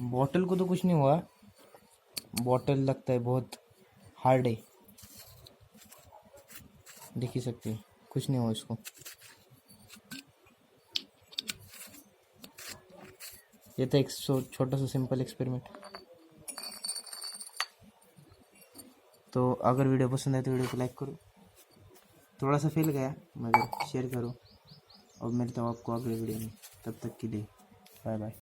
Bottle को तो कुछ नहीं हुआ, बॉटल लगता है बहुत हार्ड है, देख ही सकते हैं, कुछ नहीं हुआ इसको। ये था एक छोटा सा सिंपल एक्सपेरिमेंट। तो अगर वीडियो पसंद आए तो वीडियो को लाइक करो, थोड़ा सा फेल गया मगर शेयर करो, और मिलता हूँ आपको अगले वीडियो में। तब तक के लिए बाय बाय।